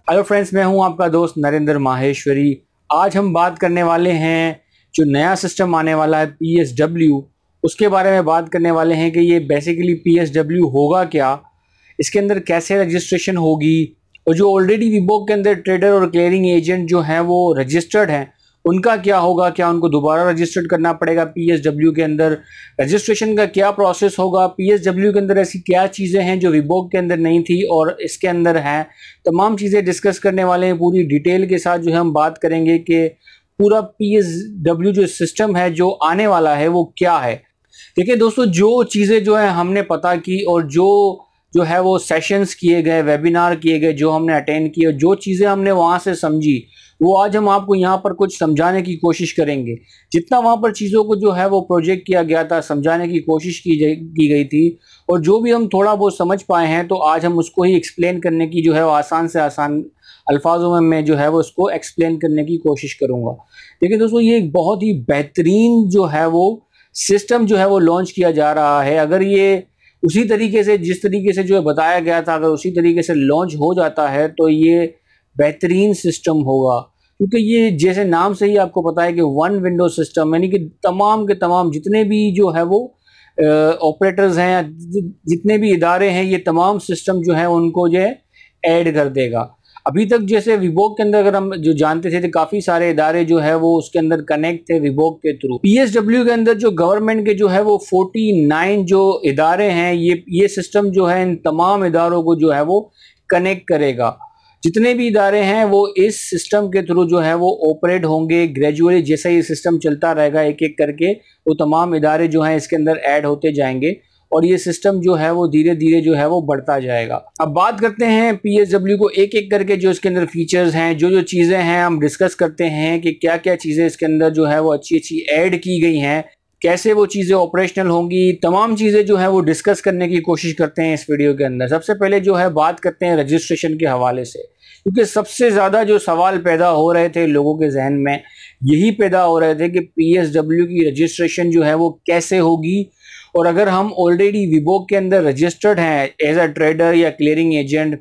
Hello friends, मैं हूं आपका दोस्त नरेंद्र माहेश्वरी। आज हम बात करने वाले हैं जो नया सिस्टम आने वाला है PSW, उसके बारे में बात करने वाले हैं कि ये बेसिकली PSW होगा क्या, इसके अंदर कैसे रजिस्ट्रेशन होगी और जो ऑलरेडी वीबॉक के अंदर ट्रेडर और क्लियरिंग एजेंट जो हैं वो रजिस्टर्ड हैं उनका क्या होगा, क्या उनको दोबारा रजिस्टर्ड करना पड़ेगा PSW के अंदर, रजिस्ट्रेशन का क्या प्रोसेस होगा, PSW के अंदर ऐसी क्या चीज़ें हैं जो वीबॉक के अंदर नहीं थी और इसके अंदर हैं। तमाम चीज़ें डिस्कस करने वाले हैं, पूरी डिटेल के साथ जो है हम बात करेंगे कि पूरा PSW जो सिस्टम है जो आने वाला है वो क्या है। देखिए दोस्तों, जो चीज़ें जो है हमने पता की और जो है वो सेशंस किए गए, वेबिनार किए गए, जो हमने अटेंड किए, जो चीज़ें हमने वहाँ से समझी वो आज हम आपको यहाँ पर कुछ समझाने की कोशिश करेंगे। जितना वहाँ पर चीज़ों को जो है वो प्रोजेक्ट किया गया था, समझाने की कोशिश की गई थी और जो भी हम थोड़ा बहुत समझ पाए हैं तो आज हम उसको ही एक्सप्लेन करने की जो है वो आसान से आसान अल्फाजों में मैं जो है वो उसको एक्सप्लेन करने की कोशिश करूँगा। देखिए दोस्तों, ये एक बहुत ही बेहतरीन जो है वो सिस्टम जो है वो लॉन्च किया जा रहा है। अगर ये उसी तरीके से, जिस तरीके से जो है बताया गया था, अगर उसी तरीके से लॉन्च हो जाता है तो ये बेहतरीन सिस्टम होगा। क्योंकि ये जैसे नाम से ही आपको पता है कि वन विंडो सिस्टम, यानी कि तमाम के तमाम जितने भी जो है वो ऑपरेटर्स हैं या जितने भी इदारे हैं, ये तमाम सिस्टम जो है उनको जो है ऐड कर देगा। अभी तक जैसे वीबॉक के अंदर अगर हम जो जानते थे तो काफ़ी सारे इदारे जो है वो उसके अंदर कनेक्ट थे वीबॉक के थ्रू। PSW के अंदर जो गवर्नमेंट के जो है वो 49 जो इदारे हैं, ये सिस्टम जो है इन तमाम इदारों को जो है वो कनेक्ट करेगा। जितने भी इदारे हैं वो इस सिस्टम के थ्रू जो है वो ऑपरेट होंगे। ग्रेजुअली जैसा ये सिस्टम चलता रहेगा एक एक करके वो तमाम इदारे जो हैं इसके अंदर ऐड होते जाएंगे और ये सिस्टम जो है वो धीरे धीरे जो है वो बढ़ता जाएगा। अब बात करते हैं PSW को एक एक करके, जो इसके अंदर फीचर्स हैं, जो चीज़ें हैं हम डिस्कस करते हैं कि क्या क्या चीज़ें इसके अंदर जो है वो अच्छी अच्छी ऐड की गई हैं, कैसे वो चीज़ें ऑपरेशनल होंगी, तमाम चीज़ें जो है वो डिस्कस करने की कोशिश करते हैं इस वीडियो के अंदर। सबसे पहले जो है बात करते हैं रजिस्ट्रेशन के हवाले से, क्योंकि सबसे ज़्यादा जो सवाल पैदा हो रहे थे लोगों के जहन में, यही पैदा हो रहे थे कि PSW की रजिस्ट्रेशन जो है वो कैसे होगी। और अगर हम ऑलरेडी वीबॉक के अंदर रजिस्टर्ड हैं एज अ ट्रेडर या क्लियरिंग एजेंट,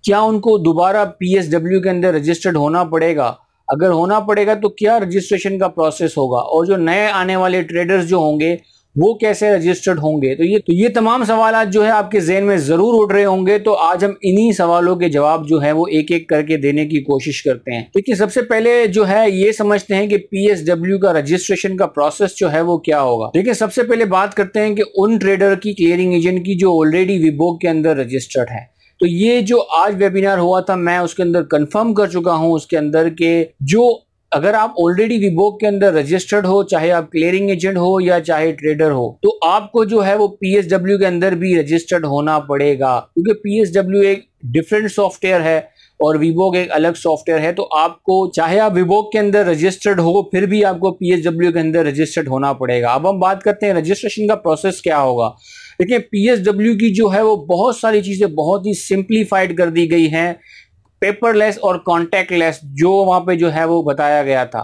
क्या उनको दोबारा PSW के अंदर रजिस्टर्ड होना पड़ेगा? अगर होना पड़ेगा तो क्या रजिस्ट्रेशन का प्रोसेस होगा, और जो नए आने वाले ट्रेडर्स जो होंगे वो कैसे रजिस्टर्ड होंगे। तो ये तमाम सवाल जो है आपके जहन में ज़रूर उठ रहे होंगे। तो आज हम इन्हीं सवालों के जवाब जो है वो एक एक करके देने की कोशिश करते हैं। देखिए, सबसे पहले जो है ये समझते हैं कि PSW का रजिस्ट्रेशन का प्रोसेस जो है वो क्या होगा। देखिए, सबसे पहले बात करते हैं कि उन ट्रेडर की, क्लियरिंग एजेंट की जो ऑलरेडी वीबॉक के अंदर रजिस्टर्ड है। तो ये जो आज वेबिनार हुआ था मैं उसके अंदर कंफर्म कर चुका हूं उसके अंदर के जो अगर आप ऑलरेडी वीबॉक के अंदर रजिस्टर्ड हो, चाहे आप क्लियरिंग एजेंट हो या चाहे ट्रेडर हो, तो आपको जो है वो PSW के अंदर भी रजिस्टर्ड होना पड़ेगा। क्योंकि PSW एक डिफरेंट सॉफ्टवेयर है और वीबॉक एक अलग सॉफ्टवेयर है। तो आपको, चाहे आप वीबॉक के अंदर रजिस्टर्ड हो, फिर भी आपको PSW के अंदर रजिस्टर्ड होना पड़ेगा। अब हम बात करते हैं रजिस्ट्रेशन का प्रोसेस क्या होगा। देखिए, PSW की जो है वो बहुत सारी चीज़ें बहुत ही सिंप्लीफाइड कर दी गई हैं, पेपरलेस और कॉन्टैक्टलेस जो वहाँ पे जो है वो बताया गया था।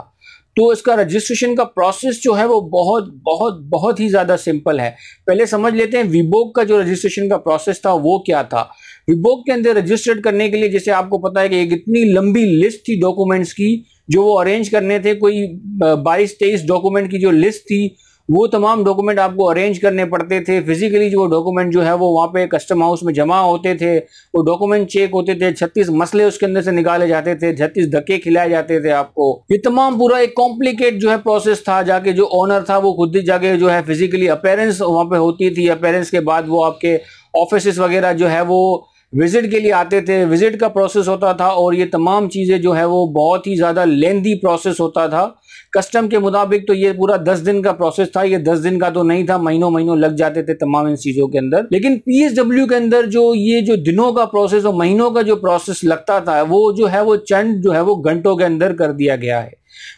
तो इसका रजिस्ट्रेशन का प्रोसेस जो है वो बहुत बहुत बहुत ही ज़्यादा सिंपल है। पहले समझ लेते हैं वीबॉक का जो रजिस्ट्रेशन का प्रोसेस था वो क्या था। वीबॉक के अंदर रजिस्टर्ड करने के लिए, जैसे आपको पता है कि एक इतनी लंबी लिस्ट थी डॉक्यूमेंट्स की जो वो अरेंज करने थे, कोई 22-23 डॉक्यूमेंट की जो लिस्ट थी, वो तमाम डॉक्यूमेंट आपको अरेंज करने पड़ते थे। फिजिकली जो डॉक्यूमेंट जो है वो वहाँ पे कस्टम हाउस में जमा होते थे, वो डॉक्यूमेंट चेक होते थे, 36 मसले उसके अंदर से निकाले जाते थे, 36 धक्के खिलाए जाते थे आपको। ये तमाम पूरा एक कॉम्प्लिकेट जो है प्रोसेस था। जाके जो ओनर था वो खुद ही जाके जो है फिजिकली अपीयरेंस वहाँ पे होती थी, अपीयरेंस के बाद वो आपके ऑफिस वगैरह जो है वो विजिट के लिए आते थे, विजिट का प्रोसेस होता था और ये तमाम चीज़ें जो है वो बहुत ही ज़्यादा लेंथी प्रोसेस होता था। कस्टम के मुताबिक तो ये पूरा 10 दिन का प्रोसेस था। ये 10 दिन का तो नहीं था, महीनों महीनों लग जाते थे तमाम इन चीज़ों के अंदर। लेकिन PSW के अंदर जो ये जो दिनों का प्रोसेस और महीनों का जो प्रोसेस लगता था वो जो है वो चंद जो है वो घंटों के अंदर कर दिया गया है।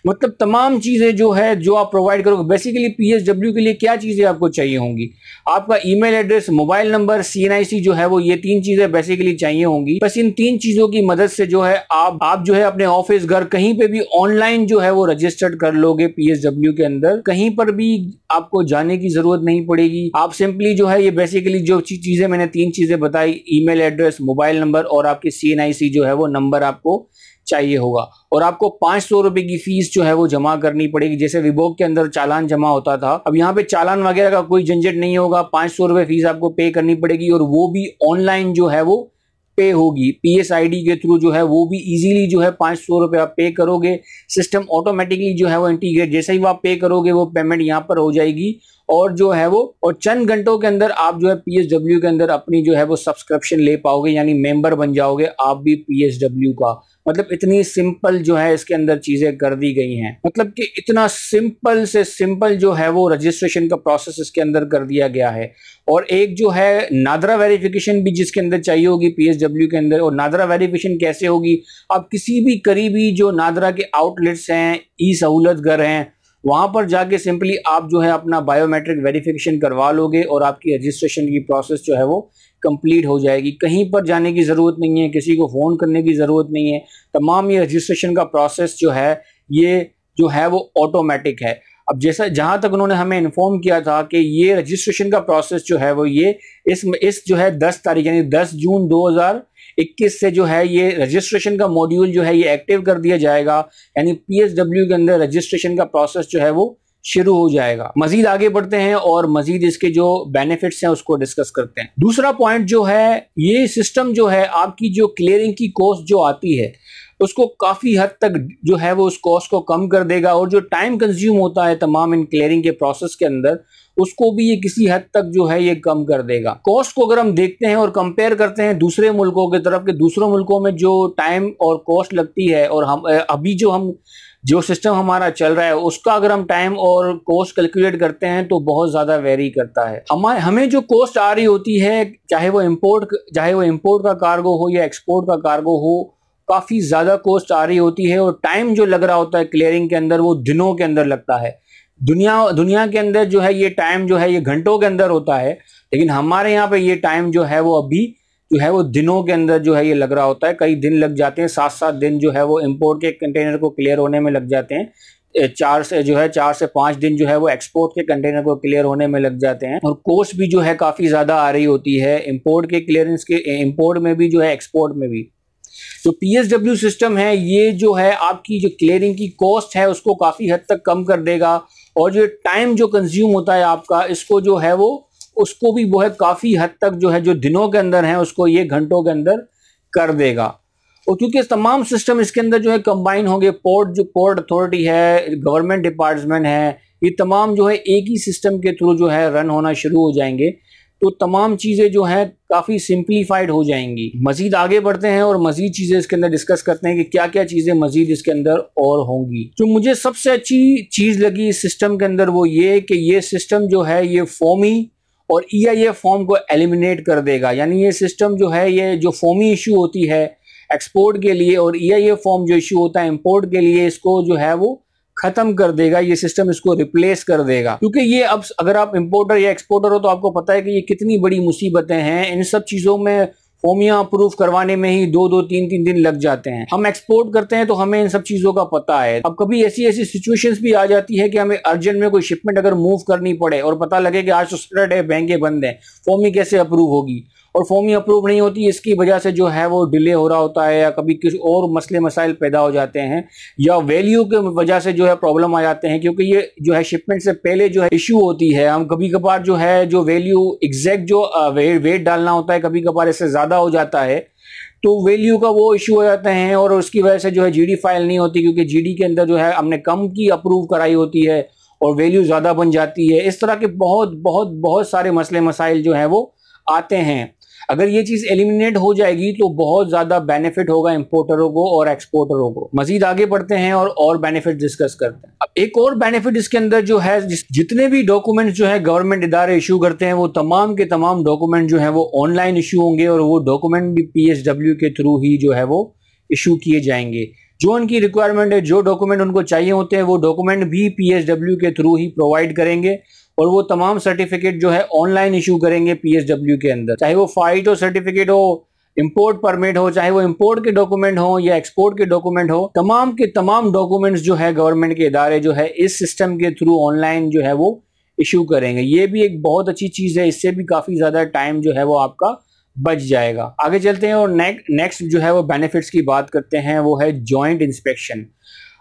मतलब तमाम चीजें जो है जो आप प्रोवाइड करोगे। बेसिकली पीएसडब्ल्यू के लिए क्या चीजें आपको चाहिए होंगी, आपका email address, mobile number, CNIC जो है वो, ये 3 चीजें बेसिकली चाहिए होंगी। बस इन 3 चीजों की मदद से जो है आप जो है अपने ऑफिस, घर, कहीं पे भी ऑनलाइन जो है वो रजिस्टर्ड कर लोगे पीएसडब्ल्यू के अंदर। कहीं पर भी आपको जाने की जरूरत नहीं पड़ेगी। आप सिंपली जो है ये बेसिकली जो चीजें मैंने 3 चीजें बताई, ईमेल एड्रेस, मोबाइल नंबर और आपकी सीएनआईसी जो है वो नंबर आपको चाहिए होगा। और आपको 500 रुपए की फीस जो है वो जमा करनी पड़ेगी। जैसे विबोक के अंदर चालान जमा होता था, अब यहाँ पे चालान वगैरह का कोई झंझट नहीं होगा। 500 रुपए फीस आपको पे करनी पड़ेगी और वो भी ऑनलाइन जो है वो पे होगी। पीएसआईडी के थ्रू जो है वो भी इजीली जो है 500 रुपए आप पे करोगे। सिस्टम ऑटोमेटिकली जो है वो इंटीग्रेट, जैसे ही आप पे करोगे वो पेमेंट यहाँ पर हो जाएगी और जो है वो, और चंद घंटों के अंदर आप जो है पीएसडब्ल्यू के अंदर अपनी जो है वो सब्सक्रिप्शन ले पाओगे, यानी मेंबर बन जाओगे आप भी पीएसडब्ल्यू का। मतलब इतनी सिंपल जो है इसके अंदर चीजें कर दी गई हैं। मतलब कि इतना सिंपल से सिंपल जो है वो रजिस्ट्रेशन का प्रोसेस इसके अंदर कर दिया गया है। और एक जो है नादरा वेरिफिकेशन भी जिसके अंदर चाहिए होगी पीएसडब्ल्यू के अंदर। और नादरा वेरिफिकेशन कैसे होगी, आप किसी भी करीबी जो नादरा के आउटलेट्स हैं, ई सहूलत घर हैं, वहां पर जाके सिंपली आप जो है अपना बायोमेट्रिक वेरिफिकेशन करवा लोगे और आपकी रजिस्ट्रेशन की प्रोसेस जो है वो कंप्लीट हो जाएगी। कहीं पर जाने की ज़रूरत नहीं है, किसी को फ़ोन करने की ज़रूरत नहीं है। तमाम ये रजिस्ट्रेशन का प्रोसेस जो है ये जो है वो ऑटोमेटिक है। अब जैसा जहां तक उन्होंने हमें इन्फॉर्म किया था कि ये रजिस्ट्रेशन का प्रोसेस जो है वो ये इस जो है 10 तारीख यानी 10 जून 2021 से जो है ये रजिस्ट्रेशन का मॉड्यूल जो है ये एक्टिव कर दिया जाएगा। यानी पीएसडब्ल्यू के अंदर रजिस्ट्रेशन का प्रोसेस जो है वो शुरू हो जाएगा। मजीद आगे बढ़ते हैं और मजीद इसके जो बेनिफिट्स हैं उसको डिस्कस करते हैं। दूसरा पॉइंट जो है, ये सिस्टम जो है आपकी जो क्लियरिंग की कॉस्ट जो आती है उसको काफी हद तक जो है वो उस कॉस्ट को कम कर देगा। और जो टाइम कंज्यूम होता है तमाम इन क्लियरिंग के प्रोसेस के अंदर, उसको भी ये किसी हद तक जो है ये कम कर देगा। कॉस्ट को अगर हम देखते हैं और कंपेयर करते हैं दूसरे मुल्कों की तरफ, के दूसरों मुल्कों में जो टाइम और कॉस्ट लगती है और हम अभी जो सिस्टम हमारा चल रहा है उसका अगर हम टाइम और कॉस्ट कैलकुलेट करते हैं तो बहुत ज्यादा वेरी करता है। हमें जो कॉस्ट आ रही होती है, चाहे वो इंपोर्ट का कार्गो हो या एक्सपोर्ट का कार्गो हो, काफी ज्यादा कॉस्ट आ रही होती है। और टाइम जो लग रहा होता है क्लियरिंग के अंदर वो दिनों के अंदर लगता है। दुनिया के अंदर जो है ये टाइम जो है ये घंटों के अंदर होता है, लेकिन हमारे यहाँ पे ये टाइम जो है वो अभी जो है वो दिनों के अंदर जो है ये लग रहा होता है। कई दिन लग जाते हैं, 7-7 दिन जो है वो इंपोर्ट के कंटेनर को क्लियर होने में लग जाते हैं। 4 से 5 दिन जो है वो एक्सपोर्ट के कंटेनर को क्लियर होने में लग जाते हैं। और कॉस्ट भी जो है काफी ज्यादा आ रही होती है इंपोर्ट के क्लियरेंस के, इंपोर्ट में भी जो है एक्सपोर्ट में भी। तो पीएसडब्ल्यू सिस्टम है ये जो है आपकी जो क्लियरिंग की कॉस्ट है उसको काफी हद तक कम कर देगा। और जो टाइम जो कंज्यूम होता है आपका, इसको जो है वो उसको भी वो है काफी हद तक जो है जो दिनों के अंदर है उसको ये घंटों के अंदर कर देगा। और क्योंकि तमाम सिस्टम इसके अंदर जो है कंबाइन होंगे, पोर्ट अथॉरिटी है, गवर्नमेंट डिपार्टमेंट है, ये तमाम जो है एक ही सिस्टम के थ्रू जो है रन होना शुरू हो जाएंगे। तो तमाम चीजें जो है काफी सिंप्लीफाइड हो जाएंगी। मजीद आगे बढ़ते हैं और मजीद चीजें इसके अंदर डिस्कस करते हैं कि क्या क्या चीजें मजीद इसके अंदर और होंगी। जो मुझे सबसे अच्छी चीज लगी इस सिस्टम के अंदर वो ये कि ये सिस्टम जो है ये फोमी और EIF फॉर्म को एलिमिनेट कर देगा। यानी ये सिस्टम जो है ये जो फोमी इशू होती है एक्सपोर्ट के लिए और EIF फॉर्म जो इशू होता है इंपोर्ट के लिए, इसको जो है वो खत्म कर देगा। ये सिस्टम इसको रिप्लेस कर देगा। क्योंकि ये अब अगर आप इंपोर्टर या एक्सपोर्टर हो तो आपको पता है कि ये कितनी बड़ी मुसीबतें हैं। इन सब चीज़ों में फोमिया अप्रूव करवाने में ही 2-2, 3-3 दिन लग जाते हैं। हम एक्सपोर्ट करते हैं तो हमें इन सब चीज़ों का पता है। अब कभी ऐसी सिचुएशंस भी आ जाती है कि हमें अर्जेंट में कोई शिपमेंट अगर मूव करनी पड़े और पता लगे कि आज तो सैटरडे बैंकें बंद हैं, फोमी कैसे अप्रूव होगी, और फॉर्म अप्रूव नहीं होती, इसकी वजह से जो है वो डिले हो रहा होता है या कभी किसी और मसले मसाइल पैदा हो जाते हैं या वैल्यू के वजह से जो है प्रॉब्लम आ जाते हैं। क्योंकि ये जो है शिपमेंट से पहले जो है इशू होती है, हम कभी कभार जो है जो वैल्यू एग्जैक्ट जो वेट डालना होता है कभी कभार इससे ज़्यादा हो जाता है, तो वैल्यू का वो इशू हो जाते हैं और उसकी वजह से जो है GD फाइल नहीं होती, क्योंकि GD के अंदर जो है हमने कम की अप्रूव कराई होती है और वैल्यू ज़्यादा बन जाती है। इस तरह के बहुत बहुत बहुत सारे मसले मसाइल जो है वो आते हैं। अगर ये चीज एलिमिनेट हो जाएगी तो बहुत ज्यादा बेनिफिट होगा इंपोर्टरों को और एक्सपोर्टरों को। मजीद आगे बढ़ते हैं और बेनिफिट डिस्कस करते हैं। अब एक और बेनिफिट इसके अंदर जो है, जितने भी डॉक्यूमेंट्स जो है गवर्नमेंट इदारे इशू करते हैं वो तमाम के तमाम डॉक्यूमेंट जो है वो ऑनलाइन इशू होंगे और वो डॉक्यूमेंट भी PSW के थ्रू ही जो है वो इशू किए जाएंगे। जो उनकी रिक्वायरमेंट है, जो डॉक्यूमेंट उनको चाहिए होते हैं, वो डॉक्यूमेंट भी पीएसडब्ल्यू के थ्रू ही प्रोवाइड करेंगे और वो तमाम सर्टिफिकेट जो है ऑनलाइन इशू करेंगे पीएसडब्ल्यू के अंदर। चाहे वो फाइटो सर्टिफिकेट हो, इंपोर्ट परमिट हो, चाहे वो इंपोर्ट के डॉक्यूमेंट हो या एक्सपोर्ट के डॉक्यूमेंट हो, तमाम के तमाम डॉक्यूमेंट्स जो है गवर्नमेंट के इदारे जो है इस सिस्टम के थ्रू ऑनलाइन जो है वो इशू करेंगे। ये भी एक बहुत अच्छी चीज़ है, इससे भी काफ़ी ज़्यादा टाइम जो है वो आपका बच जाएगा। आगे चलते हैं और नेक्स्ट जो है वो बेनिफिट्स की बात करते हैं, वो है जॉइंट इंस्पेक्शन।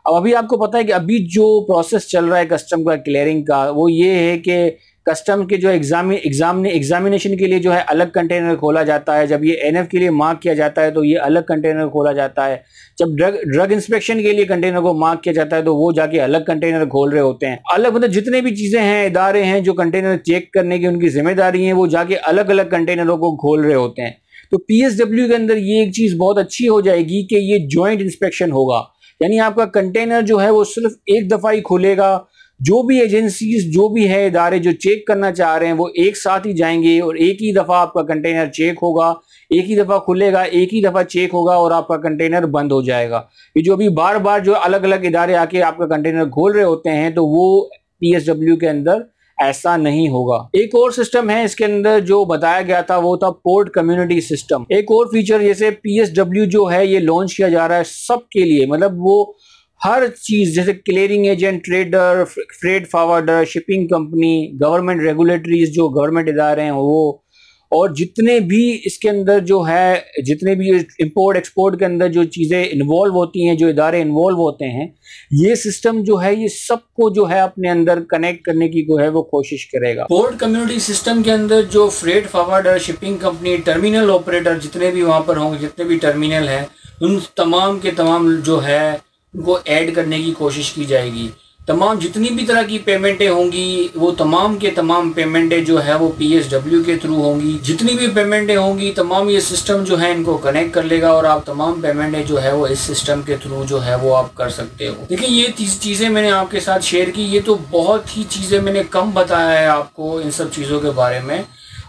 अब अभी आपको पता है कि अभी जो प्रोसेस चल रहा है कस्टम का क्लियरिंग का, वो ये है कि कस्टम के जो एग्जामिनेशन के लिए जो है अलग कंटेनर खोला जाता है। जब ये एनएफ के लिए मार्क किया जाता है तो ये अलग कंटेनर खोला जाता है। जब ड्रग इंस्पेक्शन के लिए कंटेनर को मार्क किया जाता है तो वो जाके अलग कंटेनर खोल रहे होते हैं। अलग मतलब जितने भी चीजें हैं, इदारे हैं जो कंटेनर चेक करने की उनकी जिम्मेदारी है, वो जाके अलग अलग कंटेनरों को खोल रहे होते हैं। तो पीएसडब्ल्यू के अंदर ये एक चीज बहुत अच्छी हो जाएगी कि ये ज्वाइंट इंस्पेक्शन होगा, यानी आपका कंटेनर जो है वो सिर्फ एक दफा ही खुलेगा। जो भी एजेंसीज, जो भी है इदारे जो चेक करना चाह रहे हैं, वो एक साथ ही जाएंगे और एक ही दफा आपका कंटेनर चेक होगा, एक ही दफा खुलेगा, एक ही दफा चेक होगा और आपका कंटेनर बंद हो जाएगा। ये जो अभी बार बार जो अलग अलग इदारे आके आपका कंटेनर खोल रहे होते हैं, तो वो पीएसडब्ल्यू के अंदर ऐसा नहीं होगा। एक और सिस्टम है इसके अंदर जो बताया गया था, वो था पोर्ट कम्युनिटी सिस्टम। एक और फीचर जैसे पीएसडब्ल्यू जो है ये लॉन्च किया जा रहा है सबके लिए, मतलब वो हर चीज जैसे clearing agent, trader, freight forwarder, shipping company, government regulatories जो गवर्नमेंट इदारे हैं वो, और जितने भी इसके अंदर जो है, जितने भी इंपोर्ट एक्सपोर्ट के अंदर जो चीज़ें इन्वॉल्व होती हैं, जो इदारे इन्वॉल्व होते हैं, ये सिस्टम जो है ये सबको जो है अपने अंदर कनेक्ट करने की जो है वो कोशिश करेगा। पोर्ट कम्युनिटी सिस्टम के अंदर जो freight forwarder, shipping company, terminal operator जितने भी वहाँ पर होंगे, जितने भी टर्मिनल हैं, उन तमाम के तमाम जो है उनको ऐड करने की कोशिश की जाएगी। तमाम जितनी भी तरह की पेमेंटें होंगी, वो तमाम के तमाम पेमेंटें जो है वो पीएसडब्ल्यू के थ्रू होंगी। जितनी भी पेमेंटें होंगी तमाम ये सिस्टम जो है इनको कनेक्ट कर लेगा और आप तमाम पेमेंटें जो है वो इस सिस्टम के थ्रू जो है वो आप कर सकते हो। देखिए ये चीज़ें मैंने आपके साथ शेयर की, ये तो बहुत ही चीज़ें मैंने कम बताया है आपको इन सब चीज़ों के बारे में।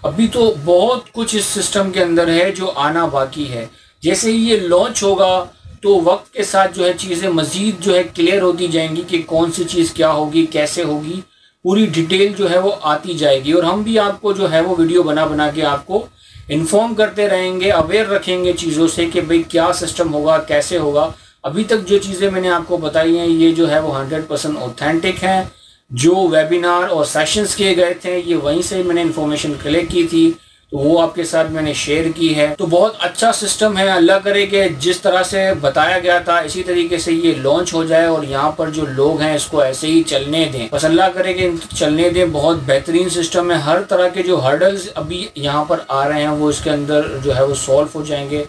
अभी तो बहुत कुछ इस सिस्टम के अंदर है जो आना बाकी है। जैसे ही ये लॉन्च होगा तो वक्त के साथ जो है चीज़ें मज़ीद जो है क्लियर होती जाएंगी कि कौन सी चीज़ क्या होगी, कैसे होगी, पूरी डिटेल जो है वो आती जाएगी। और हम भी आपको जो है वो वीडियो बना बना के आपको इन्फॉर्म करते रहेंगे, अवेयर रखेंगे चीज़ों से कि भाई क्या सिस्टम होगा, कैसे होगा। अभी तक जो चीज़ें मैंने आपको बताई हैं ये जो है वो 100% ऑथेंटिक हैं। जो वेबिनार और सेशंस किए गए थे ये वहीं से मैंने इन्फॉर्मेशन कलेक्ट की थी, तो वो आपके साथ मैंने शेयर की है। तो बहुत अच्छा सिस्टम है, अल्लाह करे कि जिस तरह से बताया गया था इसी तरीके से ये लॉन्च हो जाए और यहाँ पर जो लोग हैं इसको ऐसे ही चलने दें। बस अल्लाह करे कि चलने दें। बहुत बेहतरीन सिस्टम है। हर तरह के जो हर्डल्स अभी यहाँ पर आ रहे हैं वो इसके अंदर जो है वो सॉल्व हो जाएंगे।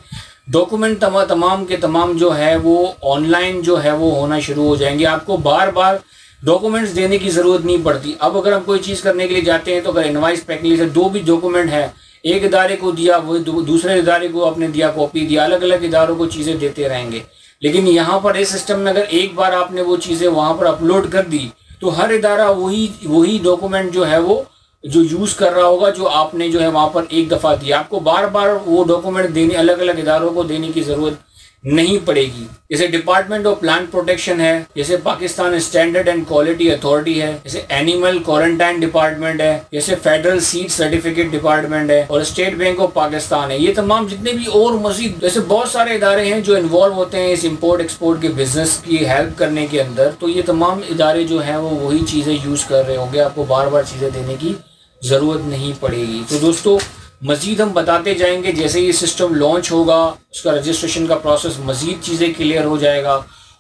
डॉक्यूमेंट तमाम के तमाम जो है वो ऑनलाइन जो है वो होना शुरू हो जाएंगे। आपको बार बार डॉक्यूमेंट्स देने की ज़रूरत नहीं पड़ती। अब अगर हम कोई चीज़ करने के लिए जाते हैं तो अगर इनवाइस पैकिंग से दो भी डॉक्यूमेंट है, एक इदारे को दिया वो दूसरे इदारे को आपने दिया, कॉपी दिया, अलग अलग इदारों को चीज़ें देते रहेंगे। लेकिन यहाँ पर इस सिस्टम में अगर एक बार आपने वो चीज़ें वहाँ पर अपलोड कर दी तो हर इदारा वही डॉक्यूमेंट जो है वो जो यूज़ कर रहा होगा जो आपने जो है वहाँ पर एक दफ़ा दिया। आपको बार बार वो डॉक्यूमेंट देने, अलग अलग इदारों को देने की ज़रूरत नहीं पड़ेगी। जैसे डिपार्टमेंट ऑफ प्लांट प्रोटेक्शन है, जैसे Pakistan standard and quality authority है, जैसे एनिमल क्वारंटाइन डिपार्टमेंट है, जैसे फेडरल सीड सर्टिफिकेट डिपार्टमेंट है और स्टेट बैंक ऑफ पाकिस्तान है। ये तमाम जितने भी और मजीद जैसे बहुत सारे इदारे हैं जो इन्वॉल्व होते हैं इस इम्पोर्ट एक्सपोर्ट के बिजनेस की हेल्प करने के अंदर। तो ये तमाम इदारे जो है वो वही चीज़ें यूज़ कर रहे होंगे, आपको बार बार चीज़ें देने की ज़रूरत नहीं पड़ेगी। तो दोस्तों मज़ीद हम बताते जाएंगे, जैसे ये सिस्टम लॉन्च होगा उसका रजिस्ट्रेशन का प्रोसेस मज़ीद चीज़ें क्लियर हो जाएगा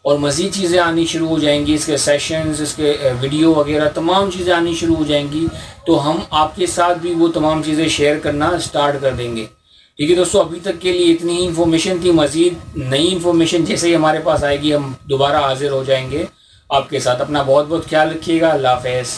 और मज़ीद चीज़ें आनी शुरू हो जाएंगी, इसके सेशंस, इसके वीडियो वगैरह तमाम चीज़ें आनी शुरू हो जाएंगी। तो हम आपके साथ भी वो तमाम चीज़ें शेयर करना स्टार्ट कर देंगे। ठीक है दोस्तों, अभी तक के लिए इतनी ही इन्फॉर्मेशन थी। मज़ीद नई इन्फॉर्मेशन जैसे ही हमारे पास आएगी हम दोबारा हाजिर हो जाएंगे आपके साथ। अपना बहुत बहुत ख्याल रखिएगा। अल्लाह हाफ़िज़।